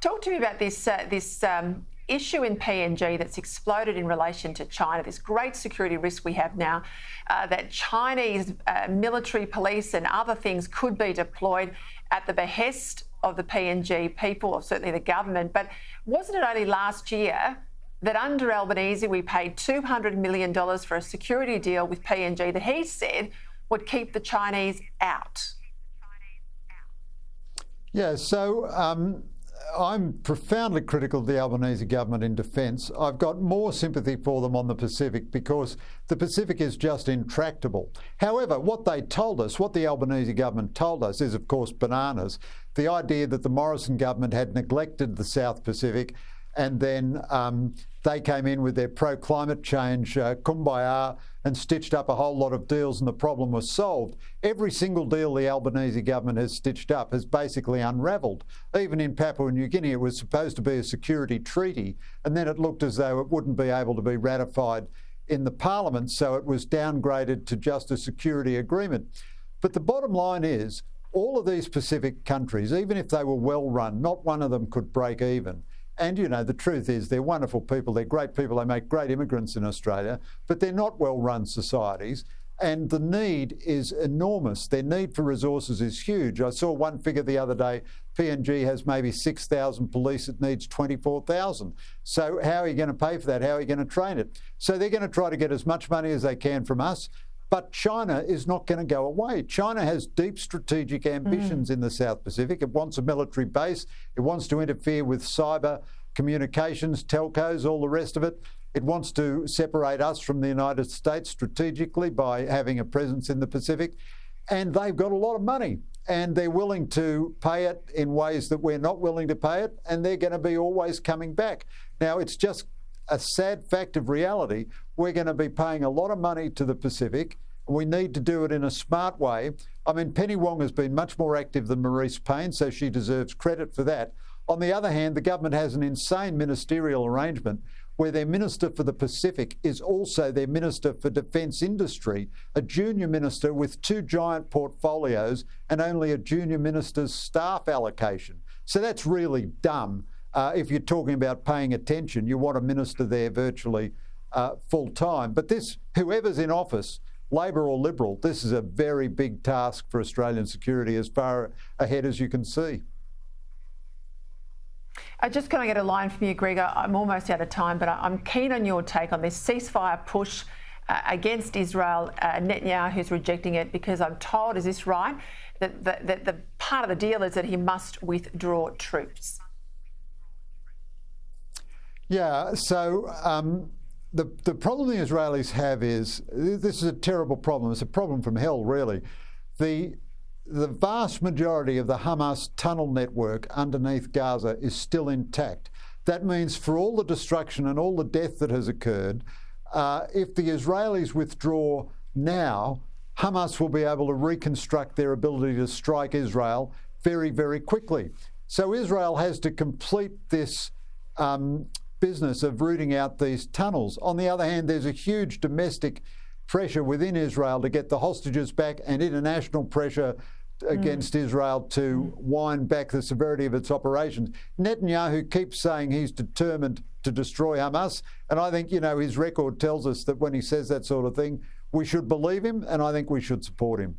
Talk to me about this issue in PNG that's exploded in relation to China, this great security risk we have now, that Chinese military, police and other things could be deployed at the behest of the PNG people, or certainly the government. But wasn't it only last year that under Albanese we paid $200 million for a security deal with PNG that he said would keep the Chinese out? Yeah, so I'm profoundly critical of the Albanese government in defence. I've got more sympathy for them on the Pacific because the Pacific is just intractable. However, what they told us, what the Albanese government told us is, of course, bananas. The idea that the Morrison government had neglected the South Pacific, and then they came in with their pro-climate change kumbaya and stitched up a whole lot of deals and the problem was solved. Every single deal the Albanese government has stitched up has basically unravelled. Even in Papua New Guinea, it was supposed to be a security treaty, and then it looked as though it wouldn't be able to be ratified in the parliament, so it was downgraded to just a security agreement. But the bottom line is, all of these Pacific countries, even if they were well run, not one of them could break even. And, you know, the truth is they're wonderful people, they're great people, they make great immigrants in Australia, but they're not well-run societies. And the need is enormous. Their need for resources is huge. I saw one figure the other day, PNG has maybe 6,000 police, it needs 24,000. So how are you going to pay for that? How are you going to train it? So they're going to try to get as much money as they can from us. But China is not going to go away. China has deep strategic ambitions in the South Pacific. It wants a military base. It wants to interfere with cyber communications, telcos, all the rest of it. It wants to separate us from the United States strategically by having a presence in the Pacific. And they've got a lot of money. And they're willing to pay it in ways that we're not willing to pay it. And they're going to be always coming back. Now, it's just a sad fact of reality. We're going to be paying a lot of money to the Pacific. We need to do it in a smart way. I mean, Penny Wong has been much more active than Maurice Payne, so she deserves credit for that. On the other hand, the government has an insane ministerial arrangement where their Minister for the Pacific is also their Minister for Defence Industry, a junior minister with two giant portfolios and only a junior minister's staff allocation. So that's really dumb. If you're talking about paying attention, you want a minister there virtually full time. But this, whoever's in office, Labor or Liberal, this is a very big task for Australian security as far ahead as you can see. Just can I get a line from you, Gregor? I'm almost out of time, but I'm keen on your take on this ceasefire push against Israel. Netanyahu's rejecting it because I'm told, is this right, that the part of the deal is that he must withdraw troops? Yeah, so the problem the Israelis have is, this is a terrible problem. It's a problem from hell, really. The vast majority of the Hamas tunnel network underneath Gaza is still intact. That means for all the destruction and all the death that has occurred, if the Israelis withdraw now, Hamas will be able to reconstruct their ability to strike Israel very, very quickly. So Israel has to complete this business of rooting out these tunnels. On the other hand, there's a huge domestic pressure within Israel to get the hostages back and international pressure against Israel to wind back the severity of its operations. Netanyahu keeps saying he's determined to destroy Hamas, and I think, you know, his record tells us that when he says that sort of thing, we should believe him, and I think we should support him.